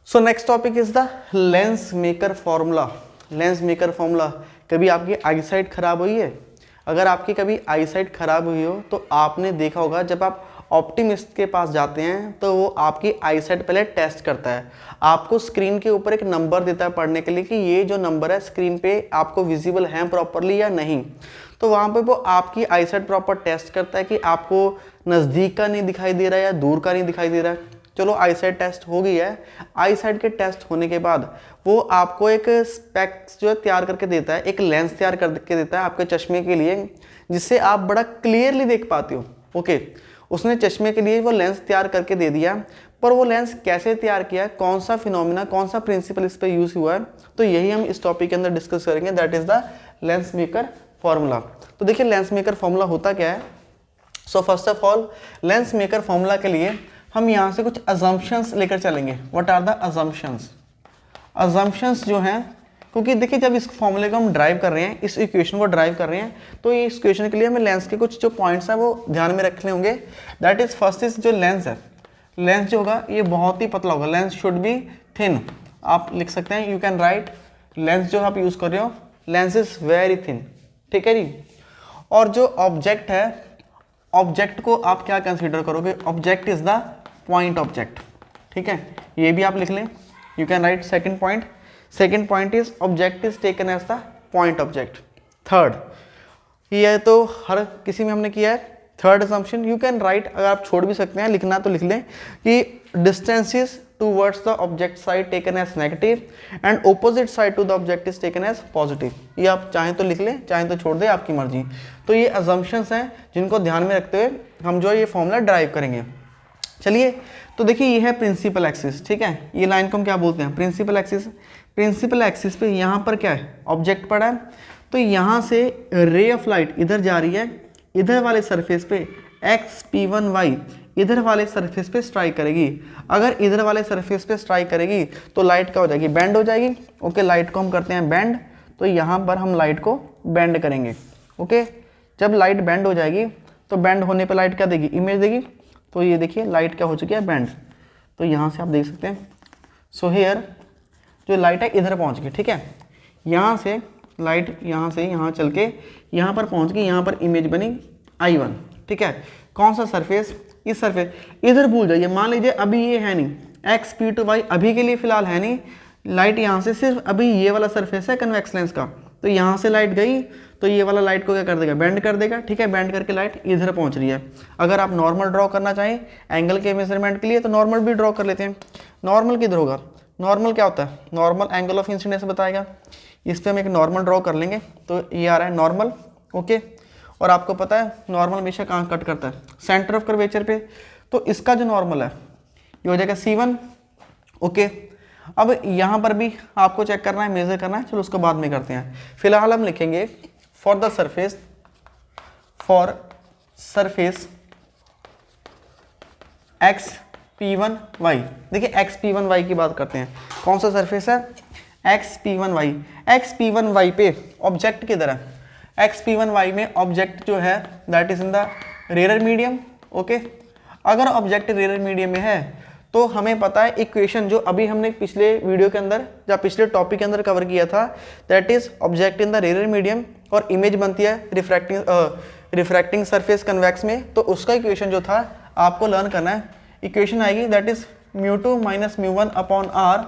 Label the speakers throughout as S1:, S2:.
S1: So next topic is the lens maker formula. Lens maker formula, कभी आपकी eyesight खराब हुई है? अगर आपकी कभी आईसाइट खराब हुई हो तो आपने देखा होगा जब आप ऑप्टिमिस्ट के पास जाते हैं तो वो आपकी आईसाइट पहले टेस्ट करता है, आपको स्क्रीन के ऊपर एक नंबर देता है पढ़ने के लिए कि ये जो नंबर है स्क्रीन पे आपको विजिबल है प्रॉपरली या नहीं। तो वहाँ पे वो आपकी आईसाइट प्रॉपर टेस्ट करता है कि आपको नज़दीक का नहीं दिखाई दे रहा है या दूर का नहीं दिखाई दे रहा है। चलो आईसाइट टेस्ट हो गई है, आईसाइट के टेस्ट होने के बाद वो आपको एक स्पेक्स जो है तैयार करके देता है, एक लेंस तैयार करके देता है आपके चश्मे के लिए, जिससे आप बड़ा क्लियरली देख पाते हो। ओके, उसने चश्मे के लिए वो लेंस तैयार करके दे दिया, पर वो लेंस कैसे तैयार किया है, कौन सा फिनोमिना, कौन सा प्रिंसिपल इस पर यूज हुआ है, तो यही हम इस टॉपिक के अंदर डिस्कस करेंगे, that is the lens maker formula. तो देखिए लेंस मेकर फॉर्मूला होता क्या है। So first of all lens maker formula के लिए हम यहाँ से कुछ अजम्पशंस लेकर चलेंगे। What are the assumptions? Assumptions जो हैं, क्योंकि देखिए जब इस फॉर्मूले को हम ड्राइव कर रहे हैं, इस इक्वेशन को ड्राइव कर रहे हैं, तो ये इस इक्वेशन के लिए हमें लेंस के कुछ जो पॉइंट्स हैं वो ध्यान में रखने होंगे। दैट इज फर्स्ट इज जो लेंस है, लेंस जो होगा ये बहुत ही पतला होगा, लेंस शुड बी थिन। आप लिख सकते हैं, यू कैन राइट लेंस जो आप यूज़ कर रहे हो, लेंस इज वेरी थिन, ठीक है जी। और जो ऑब्जेक्ट है, ऑब्जेक्ट को आप क्या कंसीडर करोगे? Object is the point object, ठीक है, ये भी आप लिख लें, you can write second point. Second point is object is taken as the point object. Third, ये तो हर किसी में हमने किया है। Third assumption you can write, अगर आप छोड़ भी सकते हैं, लिखना तो लिख लें कि distances towards the object side taken as negative and opposite side to the object is taken as positive. ये आप चाहें तो लिख लें, चाहें तो छोड़ दें, आपकी मर्जी। तो ये असम्पशंस हैं जिनको ध्यान में रखते हुए हम जो है ये फॉर्मूला ड्राइव करेंगे। चलिए, तो देखिए ये है प्रिंसिपल एक्सिस, ठीक है, ये लाइन को हम क्या बोलते हैं? Principal axis. प्रिंसिपल एक्सिस पे यहाँ पर क्या है? ऑब्जेक्ट पड़ा है, तो यहाँ से रे ऑफ लाइट इधर जा रही है, इधर वाले सरफेस पे एक्स P1y इधर वाले सरफेस पे स्ट्राइक करेगी। अगर इधर वाले सरफेस पे स्ट्राइक करेगी तो लाइट क्या हो जाएगी? बैंड हो जाएगी। ओके, लाइट को हम करते हैं बैंड, तो यहाँ पर हम लाइट को बैंड करेंगे। ओके, जब लाइट बैंड हो जाएगी तो बैंड होने पर लाइट क्या देगी? इमेज देगी। तो ये देखिए लाइट क्या हो चुकी है? बैंड। तो यहाँ से आप देख सकते हैं, सो हियर जो लाइट है इधर पहुँच गई, ठीक है, यहाँ से लाइट यहाँ से यहाँ चल के यहाँ पर पहुँच गई, यहाँ पर इमेज बनी I1, ठीक है। कौन सा सरफेस? इस सरफेस। इधर भूल जाइए, मान लीजिए अभी ये है नहीं, एक्स P2y अभी के लिए फिलहाल है नहीं, लाइट यहाँ से सिर्फ अभी ये वाला सरफेस है कन्वेक्स लेंस का, तो यहाँ से लाइट गई तो ये वाला लाइट को क्या कर देगा? बैंड कर देगा, ठीक है, बैंड करके लाइट इधर पहुँच रही है। अगर आप नॉर्मल ड्रॉ करना चाहें एंगल के मेजरमेंट के लिए तो नॉर्मल भी ड्रॉ कर लेते हैं। नॉर्मल किधर होगा? नॉर्मल क्या होता है? नॉर्मल एंगल ऑफ इंसिडेंस बताएगा। इस पर हम एक नॉर्मल ड्रॉ कर लेंगे, तो ये आ रहा है नॉर्मल। ओके, और आपको पता है नॉर्मल हमेशा कहाँ कट करता है? सेंटर ऑफ कर्वेचर पे। तो इसका जो नॉर्मल है ये हो जाएगा C1। ओके, अब यहाँ पर भी आपको चेक करना है, मेजर करना है, चलो उसको बाद में करते हैं। फिलहाल हम लिखेंगे for the surface, for surface x P1y। देखिए एक्स P1y की बात करते हैं, कौन सा सरफेस है? X P1y। एक्स P1y पे ऑब्जेक्ट किधर है? एक्स P1y में ऑब्जेक्ट जो है that is in the rare medium. Okay, अगर ऑब्जेक्ट रेयर मीडियम में है तो हमें पता है इक्वेशन जो अभी हमने पिछले वीडियो के अंदर या पिछले टॉपिक के अंदर कवर किया था, that is object in the rare medium और इमेज बनती है रिफ्रैक्टिंग सरफेस कन्वेक्स में। तो उसका इक्वेशन जो था आपको लर्न करना है, इक्वेशन आएगी that is μ2 minus μ1 upon r,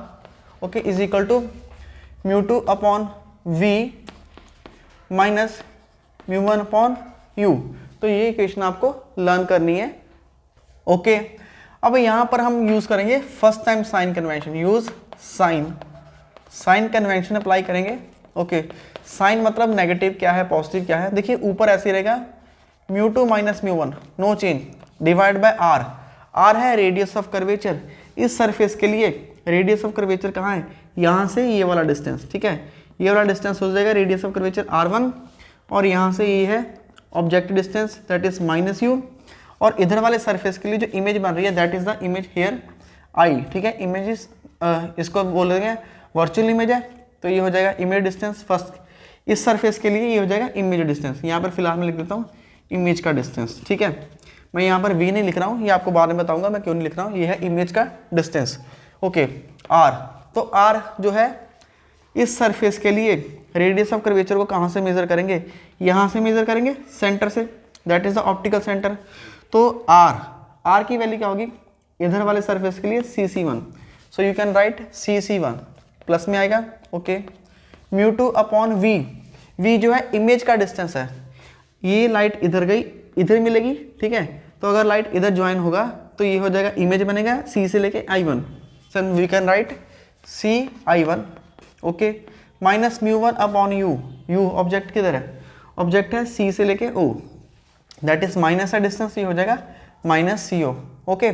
S1: okay, is equal to μ2 upon v minus μ1 upon u। तो ये इक्वेशन आपको लर्न करनी है। ओके, अब यहाँ पर हम यूज करेंगे first time sign convention, use sign convention apply करेंगे। ओके, साइन मतलब नेगेटिव क्या है, पॉजिटिव क्या है। देखिए ऊपर ऐसे रहेगा μ2 minus μ1, no change, divide by r। r है रेडियस ऑफ कर्वेचर, इस सरफेस के लिए रेडियस ऑफ कर्वेचर कहाँ है? यहाँ से ये वाला डिस्टेंस, ठीक है, ये वाला डिस्टेंस हो जाएगा रेडियस ऑफ कर्वेचर r1, और यहाँ से ये है object distance that is minus u, और इधर वाले सरफेस के लिए जो इमेज बन रही है that is the image here I, ठीक है। इमेज इज इसको बोलेंगे वर्चुअल इमेज है, तो ये हो जाएगा इमेज डिस्टेंस फर्स्ट, इस सरफेस के लिए ये हो जाएगा इमेज डिस्टेंस। यहाँ पर फिलहाल मैं लिख देता हूँ इमेज का डिस्टेंस, ठीक है। मैं यहाँ पर v नहीं लिख रहा हूँ, ये आपको बाद में बताऊंगा मैं क्यों नहीं लिख रहा हूँ, ये है इमेज का डिस्टेंस। ओके आर, तो आर जो है इस सरफेस के लिए रेडियस ऑफ कर्वेचर को कहाँ से मेजर करेंगे, यहाँ से मेजर करेंगे सेंटर से, that is the optical centre. तो आर की वैल्यू क्या होगी इधर वाले सरफेस के लिए CC1, so you can write CC1 plus में आएगा। Okay mu two upon v जो है इमेज का डिस्टेंस है, ये लाइट इधर गई इधर मिलेगी, ठीक है, तो अगर लाइट इधर ज्वाइन होगा तो ये हो जाएगा इमेज बनेगा C से लेके I1, so we can write CI1। Okay minus μ1 upon u object किधर है, ऑब्जेक्ट है C से लेके O, दैट इज माइनस का डिस्टेंस, ये हो जाएगा माइनस CO। ओके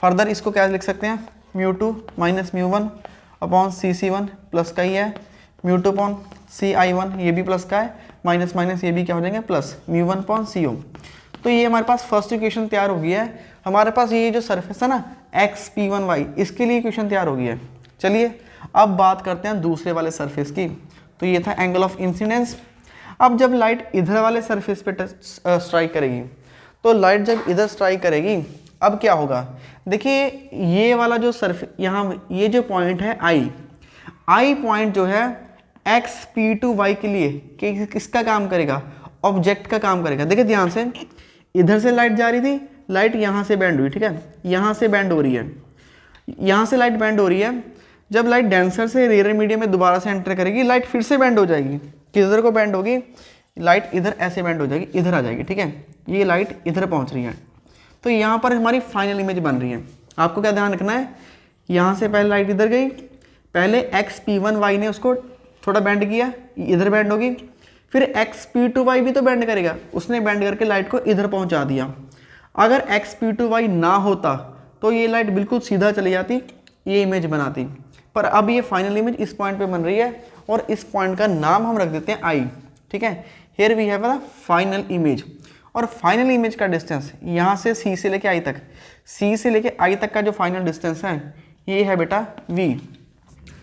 S1: फर्दर इसको क्या लिख सकते हैं, μ2 माइनस μ1 अपॉन CC1 प्लस का ही है, μ2 अपॉन CI1 ये भी प्लस का है, माइनस माइनस ये भी क्या हो जाएंगे प्लस, μ1 अपॉन CO। तो ये हमारे पास फर्स्ट इक्वेशन तैयार हो गई है। हमारे पास ये जो सरफेस है ना XP1Y, इसके लिए इक्वेशन तैयार हो गई है। चलिए अब बात करते हैं दूसरे वाले सरफेस की। तो ये था एंगल ऑफ इंसिडेंस। अब जब लाइट इधर वाले सरफेस पे स्ट्राइक करेगी, तो लाइट जब इधर स्ट्राइक करेगी अब क्या होगा, देखिए ये वाला जो सरफेस यहाँ ये जो पॉइंट है आई पॉइंट जो है XP2Y के लिए किसका काम करेगा, ऑब्जेक्ट का काम करेगा। देखिए ध्यान से, इधर से लाइट जा रही थी, लाइट यहाँ से बैंड हुई, ठीक है, यहाँ से बैंड हो रही है, यहाँ से लाइट बैंड हो रही है। जब लाइट डेंसर से रेयर मीडियम में दोबारा से एंटर करेगी, लाइट फिर से बैंड हो जाएगी, किधर को बैंड होगी, लाइट इधर ऐसे बैंड हो जाएगी, इधर आ जाएगी, ठीक है, ये लाइट इधर पहुँच रही है। तो यहाँ पर हमारी फाइनल इमेज बन रही है। आपको क्या ध्यान रखना है, यहाँ से पहले लाइट इधर गई, पहले XP1Y ने उसको थोड़ा बैंड किया, इधर बैंड होगी, फिर XP2Y भी तो बैंड करेगा, उसने बैंड करके लाइट को इधर पहुँचा दिया। अगर XP2Y ना होता तो ये लाइट बिल्कुल सीधा चली जाती, ये इमेज बनाती, पर अब ये फाइनल इमेज इस पॉइंट पे बन रही है और इस पॉइंट का नाम हम रख देते हैं I, ठीक है। Here we have the final image, और फाइनल इमेज का डिस्टेंस यहाँ से C से लेके I तक, C से लेके I तक का जो फाइनल डिस्टेंस है ये है बेटा V।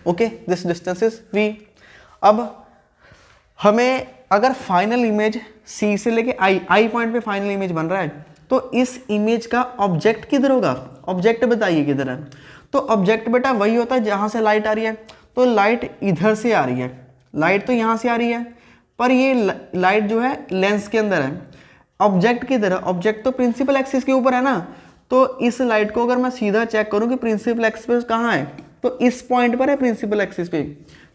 S1: Okay this distance is V। अब हमें अगर फाइनल इमेज C से लेके I पॉइंट पे फाइनल इमेज बन रहा है, तो इस इमेज का ऑब्जेक्ट किधर होगा, ऑब्जेक्ट बताइए किधर है। तो ऑब्जेक्ट बेटा वही होता है जहाँ से लाइट आ रही है, तो लाइट इधर से आ रही है, लाइट तो यहाँ से आ रही है, पर ये लाइट जो है लेंस के अंदर है। ऑब्जेक्ट किधर है, ऑब्जेक्ट तो प्रिंसिपल एक्सिस के ऊपर है ना, तो इस लाइट को अगर मैं सीधा चेक करूँ कि प्रिंसिपल एक्सिस कहाँ है, तो इस पॉइंट पर है प्रिंसिपल एक्सिस पे।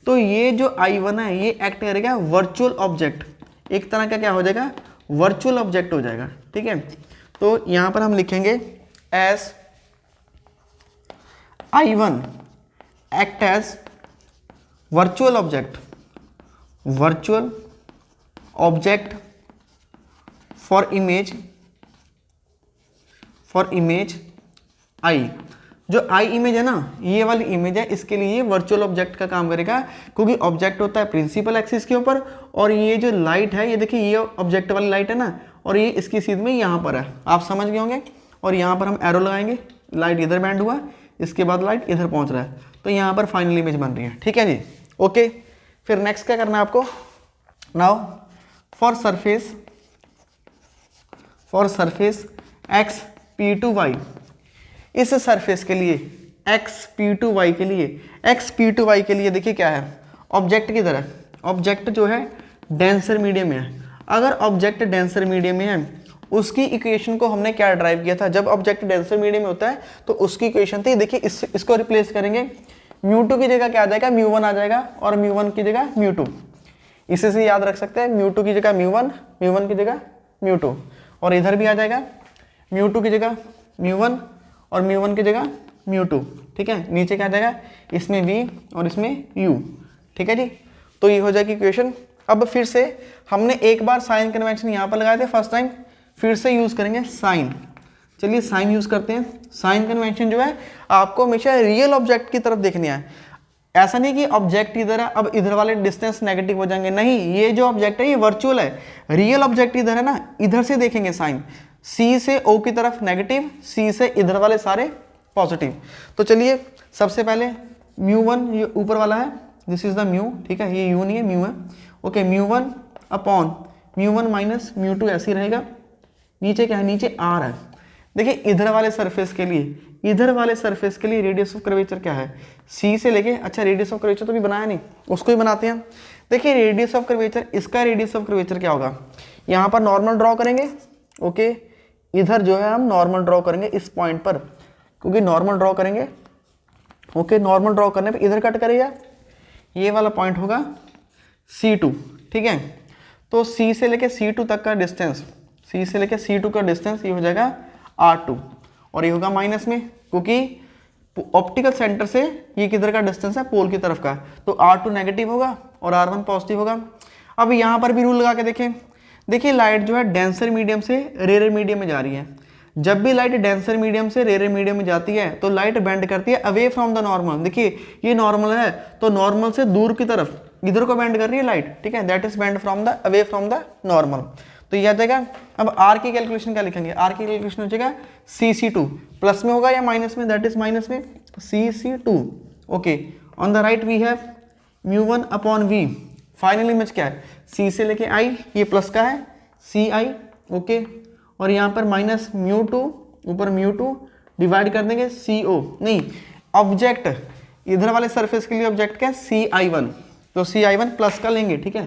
S1: तो ये जो I1 है ये एक्ट करेगा वर्चुअल ऑब्जेक्ट, एक तरह का क्या हो जाएगा, वर्चुअल ऑब्जेक्ट हो जाएगा, ठीक है। तो यहाँ पर हम लिखेंगे as I1 act as virtual object for image I। जो I इमेज है ना, ये वाली इमेज है, इसके लिए ये वर्चुअल ऑब्जेक्ट का काम करेगा, क्योंकि ऑब्जेक्ट होता है प्रिंसिपल एक्सिस के ऊपर, और ये जो लाइट है, ये देखिए ये ऑब्जेक्ट वाली लाइट है ना, और ये इसकी सीध में यहाँ पर है, आप समझ गए होंगे। और यहाँ पर हम एरो लगाएंगे, लाइट इधर बैंड हुआ, इसके बाद लाइट इधर पहुँच रहा है, तो यहाँ पर फाइनल इमेज बन रही है, ठीक है जी। ओके फिर नेक्स्ट क्या करना है आपको, नाउ फॉर सरफेस XP2Y, इस सरफेस के लिए XP2Y के लिए देखिए क्या है, ऑब्जेक्ट किधर है, ऑब्जेक्ट जो है डेंसर मीडियम में है। अगर ऑब्जेक्ट डेंसर मीडियम में है, उसकी इक्वेशन को हमने क्या ड्राइव किया था, जब ऑब्जेक्ट डेंसर मीडियम में होता है तो उसकी इक्वेशन थी, देखिए इसको रिप्लेस करेंगे, μ2 की जगह क्या आ जाएगा, μ1 आ जाएगा, और μ1 की जगह μ2, इसी से याद रख सकते हैं, μ2 की जगह μ1 की जगह μ2, और इधर भी आ जाएगा μ2 की जगह μ1 और μ1 की जगह μ2, ठीक है। नीचे क्या आ जाएगा, इसमें v और इसमें u, ठीक है जी। तो ये हो जाएगी इक्वेशन। अब फिर से हमने एक बार साइन कन्वेंशन यहाँ पर लगाए थे फर्स्ट टाइम, फिर से यूज़ करेंगे साइन। चलिए साइन यूज़ करते हैं। साइन कन्वेंशन जो है आपको हमेशा रियल ऑब्जेक्ट की तरफ देखनी है, ऐसा नहीं कि ऑब्जेक्ट इधर है अब इधर वाले डिस्टेंस नेगेटिव हो जाएंगे, नहीं, ये जो ऑब्जेक्ट है ये वर्चुअल है, रियल ऑब्जेक्ट इधर है ना, इधर से देखेंगे साइन, C से O की तरफ नेगेटिव, C से इधर वाले सारे पॉजिटिव। तो चलिए सबसे पहले μ1 ये ऊपर वाला है, दिस इज द म्यू, ठीक है, ये u नहीं है म्यू है। ओके μ1 अपॉन μ1 माइनस μ2 ऐसे ही रहेगा। नीचे क्या है, नीचे r है। देखिए इधर वाले सरफेस के लिए इधर वाले सरफेस के लिए रेडियस ऑफ कर्वेचर क्या है, सी से लेके, अच्छा रेडियस ऑफ कर्वेचर तो भी बनाया नहीं, उसको ही बनाते हैं। देखिए रेडियस ऑफ कर्वेचर, इसका रेडियस ऑफ कर्वेचर क्या होगा, यहाँ पर नॉर्मल ड्रॉ करेंगे, ओके, इधर जो है हम नॉर्मल ड्रॉ करेंगे इस पॉइंट पर, क्योंकि नॉर्मल ड्रॉ करेंगे, ओके, नॉर्मल ड्रॉ करने पे इधर कट करेगा, ये वाला पॉइंट होगा C2, ठीक है। तो C से लेके C2 तक का डिस्टेंस, C से लेके C2 का डिस्टेंस ये हो जाएगा R2 और ये होगा माइनस में, क्योंकि ऑप्टिकल सेंटर से ये किधर का डिस्टेंस है, पोल की तरफ का, तो R2 नेगेटिव होगा और R1 पॉजिटिव होगा। अब यहाँ पर भी रूल लगा के देखें, देखिए लाइट जो है डेंसर मीडियम से रेयर मीडियम में जा रही है, जब भी लाइट डेंसर मीडियम से रेयर मीडियम में जाती है तो लाइट बेंड करती है अवे फ्रॉम द नॉर्मल। देखिए ये नॉर्मल है तो नॉर्मल से दूर की तरफ इधर को बेंड कर रही है लाइट, ठीक है, that is bend from the away from the normal. तो ये आ जाएगा। अब आर की कैलकुलेशन क्या लिखेंगे, आर की कैलकुलेशन हो जाएगा CC2, प्लस में होगा या माइनस में, दैट इज माइनस में, CC2, okay. On the right we have μ1 upon v, final image क्या है, C से लेके I, ये प्लस का है CI, ओके, और यहाँ पर माइनस μ2, ऊपर μ2 डिवाइड कर देंगे CO, नहीं ऑब्जेक्ट इधर वाले सरफेस के लिए ऑब्जेक्ट क्या है CI1, तो CI1 प्लस का लेंगे, ठीक है,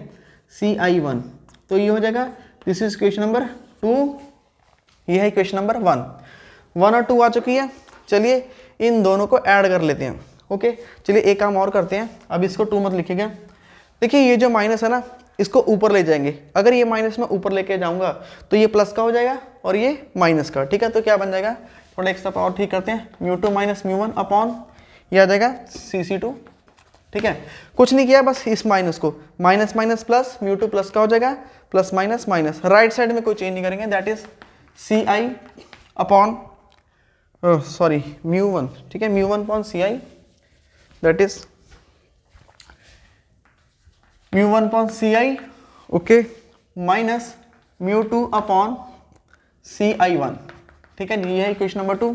S1: CI1, तो ये हो जाएगा, दिस इज क्वेश्चन नंबर 2, ये है क्वेश्चन नंबर 1, 1 और 2 आ चुकी है। चलिए इन दोनों को ऐड कर लेते हैं, ओके। चलिए एक काम और करते हैं, अब इसको 2 मत लिखिएगा। देखिए ये जो माइनस है ना, इसको ऊपर ले जाएंगे, अगर ये माइनस में ऊपर लेके जाऊंगा तो ये प्लस का हो जाएगा और ये माइनस का, ठीक है। तो क्या बन जाएगा, थोड़ा एक्स्ट्रा पावर ठीक करते हैं, μ2 माइनस μ1 अपॉन, ये आ जाएगा CC2, ठीक है। कुछ नहीं किया, बस इस माइनस को माइनस माइनस प्लस, μ2 प्लस का हो जाएगा, plus minus minus, right side में कोई चेंज नहीं करेंगे, that is CI upon sorry μ1, ठीक है, μ1 upon CI, that is μ1 upon CI, okay, minus μ2 upon CI1, ठीक है। ये है इक्वेशन नंबर 2,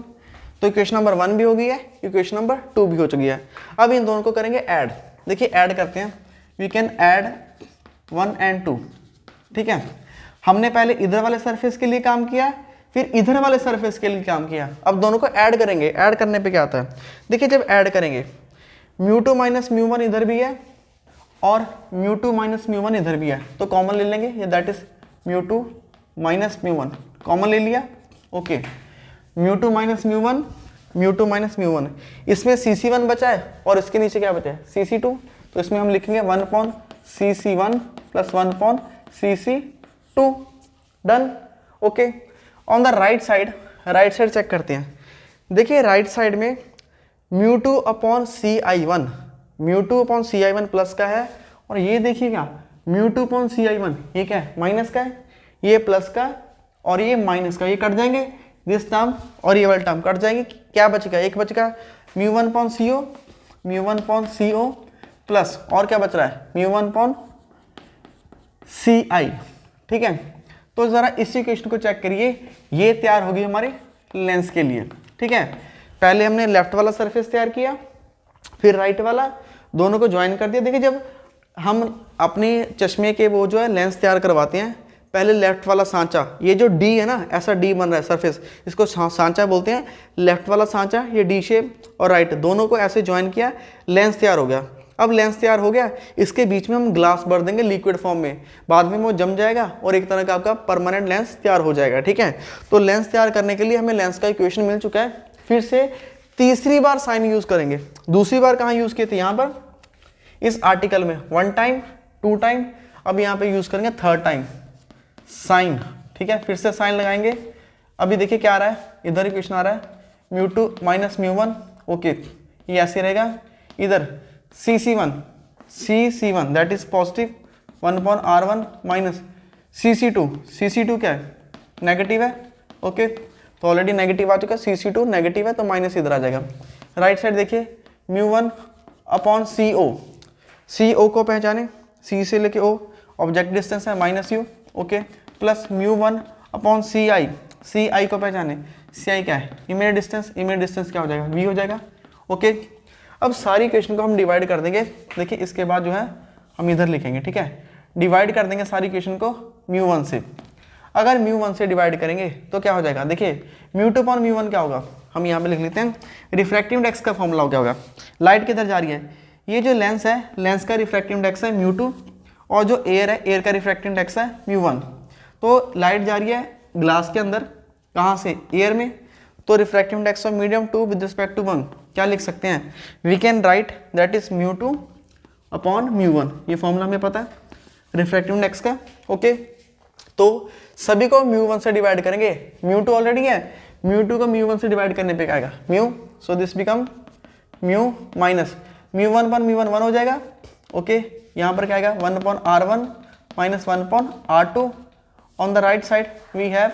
S1: तो इक्वेशन नंबर 1 भी हो गई है, इक्वेशन नंबर 2 भी हो चुकी है। अब इन दोनों को करेंगे ऐड, देखिए ऐड करते हैं, वी कैन ऐड 1 and 2, ठीक है। हमने पहले इधर वाले सरफेस के लिए काम किया, फिर इधर वाले सरफेस के लिए काम किया, अब दोनों को ऐड करेंगे। ऐड करने पे क्या आता है, देखिए जब ऐड करेंगे μ2 माइनस μ1 इधर भी है और μ2 माइनस μ1 इधर भी है, तो कॉमन ले लेंगे, ये दैट इज μ2 माइनस μ1, कॉमन ले लिया, ओके। μ2 माइनस μ1, μ2 माइनस μ1, इसमें CC1 बचा है और इसके नीचे क्या बचा है CC2, तो इसमें हम लिखेंगे 1 upon CC1 plus 1 upon CC2, done, okay. On the right side check करते हैं, देखिए राइट साइड में μ2 upon CI1, μ2 upon CI1 plus का है, और ये देखिएगा μ2 अपॉन CI1 ये क्या है, माइनस का है, ये प्लस का और ये माइनस का, ये कट जाएंगे, दिस टर्म और ये वाला टर्म कट जाएंगे, क्या बचेगा, एक बचेगा μ1 upon CO, μ1 upon CO plus और क्या बच रहा है μ1 अपॉन CI, ठीक है। तो ज़रा इस इक्वेशन को चेक करिए, ये तैयार होगी हमारे लेंस के लिए, ठीक है। पहले हमने लेफ्ट वाला सरफेस तैयार किया, फिर राइट वाला, दोनों को ज्वाइन कर दिया। देखिए जब हम अपने चश्मे के वो जो है लेंस तैयार करवाते हैं, पहले लेफ्ट वाला सांचा, ये जो D है ना, ऐसा D बन रहा है सरफेस, इसको सांचा बोलते हैं, लेफ्ट वाला सांचा ये D शेप, और राइट दोनों को ऐसे ज्वाइन किया, लेंस तैयार हो गया। अब लेंस तैयार हो गया, इसके बीच में हम ग्लास भर देंगे लिक्विड फॉर्म में, बाद में वो जम जाएगा और एक तरह का आपका परमानेंट लेंस तैयार हो जाएगा, ठीक है। तो लेंस तैयार करने के लिए हमें लेंस का इक्वेशन मिल चुका है, फिर से तीसरी बार साइन यूज करेंगे। दूसरी बार कहाँ यूज किए थे, यहाँ पर इस आर्टिकल में 1 टाइम 2 टाइम, अब यहाँ पे यूज करेंगे 3rd टाइम साइन, ठीक है। फिर से साइन लगाएंगे, अभी देखिए क्या आ रहा है, इधर इक्वेशन आ रहा है μ2 माइनस μ1, ओके, ये ऐसे रहेगा। इधर CC1 that is positive 1 upon R1 minus CC2 क्या है, नेगेटिव है, ओके। तो ऑलरेडी नेगेटिव आ चुका है, CC2 नेगेटिव है तो माइनस इधर आ जाएगा। राइट साइड देखिए μ1 अपॉन CO को पहचाने, C से लेके O, ऑब्जेक्ट डिस्टेंस है minus U, okay, plus μ1 upon CI को पहचाने, CI क्या है, इमेज डिस्टेंस क्या हो जाएगा, V हो जाएगा, ओके। अब सारी क्वेश्चन को हम डिवाइड कर देंगे, देखिए इसके बाद जो है हम इधर लिखेंगे, ठीक है, डिवाइड कर देंगे सारी क्वेश्चन को μ1 से। अगर μ1 से डिवाइड करेंगे तो क्या हो जाएगा, देखिए μ2 अपॉन μ1 क्या होगा, हम यहाँ पे लिख लेते हैं रिफ्रैक्टिव इंडेक्स का फॉर्मूला क्या होगा। लाइट किधर जा रही है, ये जो लेंस है, लेंस का रिफ्रैक्टिव इंडेक्स है μ2 और जो एयर है, एयर का रिफ्रैक्टिव इंडेक्स है μ1। तो लाइट जा रही है ग्लास के अंदर, कहाँ से, एयर में, तो refractive index of medium 2 with respect to 1 क्या लिख सकते हैं, we can write that is μ2 upon μ1। ये फॉर्मूला हमें पता है रिफ्रैक्टिव इंडेक्स का। ओके, तो सभी को μ1 से डिवाइड करेंगे, μ2 ऑलरेडी है, μ2 को μ1 से डिवाइड करने पे क्या आएगा μ, सो दिस बिकम μ माइनस μ1 पर μ1 1 हो जाएगा। ओके, यहाँ पर क्या आएगा 1 upon r1 minus 1 upon r2। On the right side we have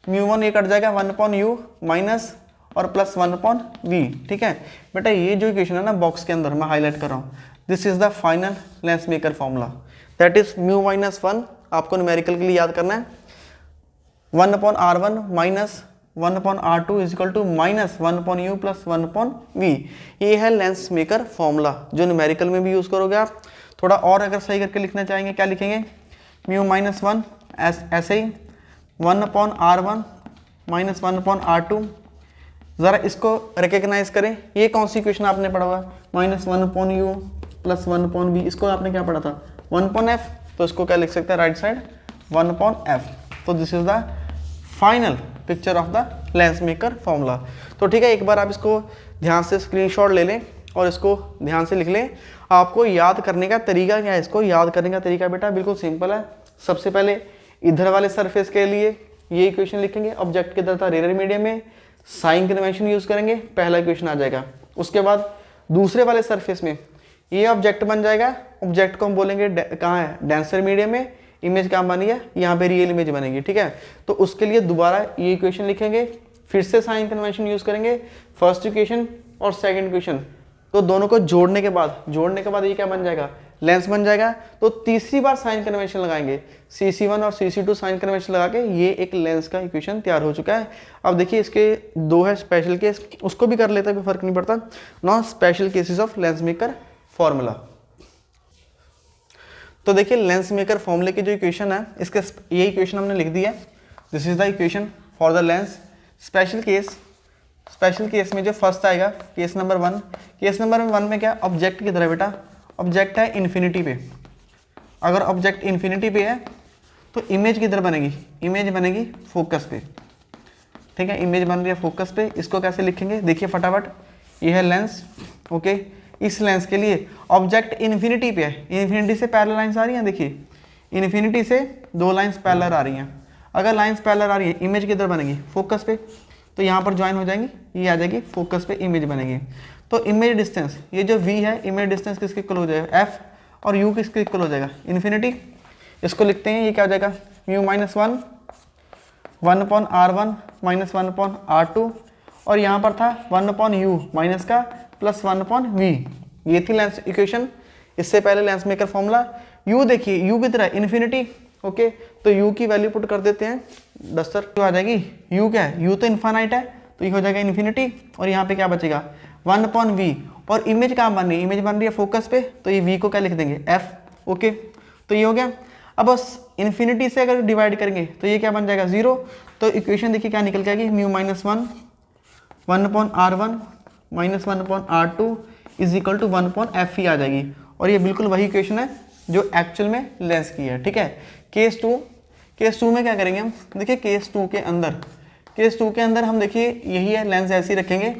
S1: μ1, ये कट जाएगा 1 अपॉन u माइनस और प्लस 1 अपॉन v। ठीक है बेटा, ये जो इक्वेशन है ना बॉक्स के अंदर मैं हाईलाइट कर रहा हूँ, this is the final lens maker formula, that is μ minus 1। आपको न्यूमेरिकल के लिए याद करना है 1 upon r1 minus 1 upon r2 is equal to minus 1 upon u plus 1 upon v। ये है लेंस मेकर फॉर्मूला जो न्यूमेरिकल में भी यूज़ करोगे आप। थोड़ा और अगर सही करके लिखना चाहेंगे क्या लिखेंगे, μ माइनस 1 ऐसे ही 1 upon r1 minus 1 upon r2। ज़रा इसको रिकग्नाइज करें, ये कौन सी इक्वेशन आपने पढ़ा हुआ, minus 1 upon u plus 1 upon v, इसको आपने क्या पढ़ा था 1 अपॉन f, तो इसको क्या लिख सकते हैं राइट साइड 1 अपॉन f। तो this is the final picture of the lens maker formula. तो ठीक है, एक बार आप इसको ध्यान से स्क्रीनशॉट ले लें और इसको ध्यान से लिख लें। आपको याद करने का तरीका क्या है, इसको याद करने का तरीका बेटा बिल्कुल सिंपल है। सबसे पहले इधर वाले सरफेस के लिए ये इक्वेशन लिखेंगे, ऑब्जेक्ट किधर था रेडियल मीडियम में, साइन कन्वेंशन यूज करेंगे, पहला इक्वेशन आ जाएगा। उसके बाद दूसरे वाले सरफेस में ये ऑब्जेक्ट बन जाएगा, ऑब्जेक्ट को हम बोलेंगे कहाँ है, डेंसर मीडियम में, इमेज क्या बनी है, यहाँ पे रियल इमेज बनेगी। ठीक है, तो उसके लिए दोबारा ये इक्वेशन लिखेंगे, फिर से साइन कन्वेंशन यूज करेंगे, फर्स्ट इक्वेशन और सेकंड इक्वेशन, तो दोनों को जोड़ने के बाद ये क्या बन जाएगा, लेंस बन जाएगा। तो तीसरी बार साइन कन्वेंशन लगाएंगे, CC1 और CC2 साइन कन्वेंशन लगा के ये एक लेंस का इक्वेशन तैयार हो चुका है। अब देखिए इसके दो है स्पेशल केस, उसको भी कर लेता है, कोई फर्क नहीं पड़ता। Non special cases of lens maker formula. तो देखिए लेंस मेकर फॉर्मूले की जो इक्वेशन है, इसके ये इक्वेशन हमने लिख दी है, this is the equation for the lens. Special case में जो फर्स्ट आएगा केस नंबर 1, केस नंबर 1 में क्या, ऑब्जेक्ट किधर है बेटा, ऑब्जेक्ट है इन्फिनिटी पे। अगर ऑब्जेक्ट इन्फिनिटी पे है तो इमेज किधर बनेगी, इमेज बनेगी फोकस पे। ठीक है, इमेज बन रही है फोकस पे, इसको कैसे लिखेंगे देखिए फटाफट, ये है लेंस। ओके, इस लेंस के लिए ऑब्जेक्ट इन्फिनिटी पे है, इन्फिनिटी से पैरेलल लाइंस आ रही हैं, देखिए इन्फिनिटी से दो लाइंस पैरेलल आ रही हैं। अगर लाइंस पैरेलल आ रही है, इमेज किधर बनेगी, फोकस पे, तो यहाँ पर ज्वाइन हो जाएंगी, ये आ जाएगी फोकस पे, इमेज बनेगी। तो इमेज डिस्टेंस, ये जो v है, इमेज डिस्टेंस किसके इक्वल हो जाएगा, f, और u किसके इक्वल हो जाएगा, इन्फिनिटी। इसको लिखते हैं, ये क्या हो जाएगा μ minus 1 1 upon r1 minus 1 upon r2, और यहाँ पर था 1 अपॉन u माइनस का प्लस 1 अपॉन v। ये थी लेंस इक्वेशन, इससे पहले लेंस मेकर फॉर्मूला। u देखिए, u कितना है, इन्फिनिटी। ओके, तो u की वैल्यू पुट कर देते हैं, डस्टर जो आ जाएगी, u क्या है, u तो इन्फानाइट है, तो ये हो जाएगा इन्फिनिटी, और यहाँ पे क्या बचेगा 1 अपॉन v, और इमेज कहाँ बन रही है, इमेज बन रही है फोकस पे, तो ये v को क्या लिख देंगे f। ओके, तो ये हो गया। अब बस इन्फिनिटी से अगर डिवाइड करेंगे तो ये क्या बन जाएगा 0। तो इक्वेशन देखिए क्या निकल के आएगी, μ minus 1 1 upon r1 minus 1 upon r2 is equal to 1 upon f ही आ जाएगी, और ये बिल्कुल वही इक्वेशन है जो एक्चुअल में लेंस की है। ठीक है, केस टू में क्या करेंगे हम, देखिए केस टू के अंदर हम देखिए यही है, लेंस ऐसे ही रखेंगे।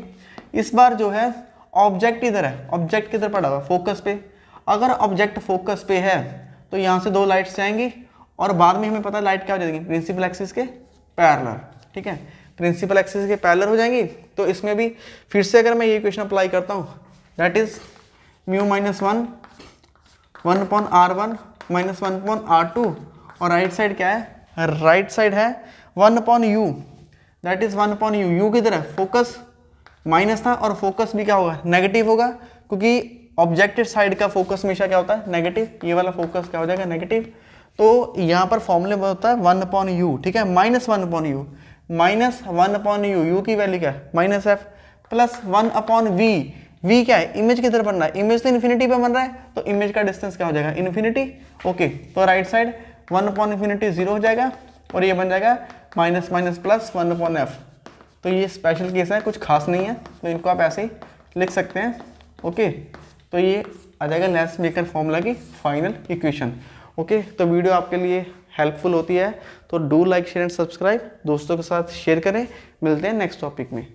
S1: इस बार जो है ऑब्जेक्ट इधर है, ऑब्जेक्ट किधर पड़ा हुआ, फोकस पे। अगर ऑब्जेक्ट फोकस पे है तो यहाँ से दो लाइट्स जाएंगी, और बाद में हमें पता है लाइट क्या हो जाएगी, प्रिंसिपल एक्सिस के पैरेलल। ठीक है, प्रिंसिपल एक्सिस के पैरेलल हो जाएंगी। तो इसमें भी फिर से अगर मैं ये इक्वेशन अप्लाई करता हूँ, that is μ minus 1 1 upon r1 minus 1 upon r2, और राइट साइड क्या है, राइट साइड है 1 upon u, that is 1 upon u। u किधर है, फोकस, माइनस था, और फोकस भी क्या होगा, नेगेटिव होगा, क्योंकि ऑब्जेक्टेड साइड का फोकस हमेशा क्या होता है, नेगेटिव। ये वाला फोकस क्या हो जाएगा, नेगेटिव। तो यहाँ पर फॉर्मूले में होता है 1 अपॉन u। ठीक है, minus 1 upon u, minus 1 upon u, u की वैल्यू क्या है minus f, plus 1 upon v, v क्या है, इमेज किधर बन रहा है, इमेज तो इन्फिनिटी पे बन रहा है, तो इमेज का डिस्टेंस क्या हो जाएगा, इन्फिनिटी। ओके, तो राइट साइड 1 अपॉन इन्फिनिटी 0 हो जाएगा, और ये बन जाएगा minus minus plus 1 upon f। तो ये स्पेशल केस है, कुछ खास नहीं है, तो इनको आप ऐसे ही लिख सकते हैं। ओके, तो ये आ जाएगा लेंस मेकर फॉर्मूला की फाइनल इक्वेशन। ओके, तो वीडियो आपके लिए हेल्पफुल होती है तो do like share and subscribe, दोस्तों के साथ शेयर करें। मिलते हैं नेक्स्ट टॉपिक में।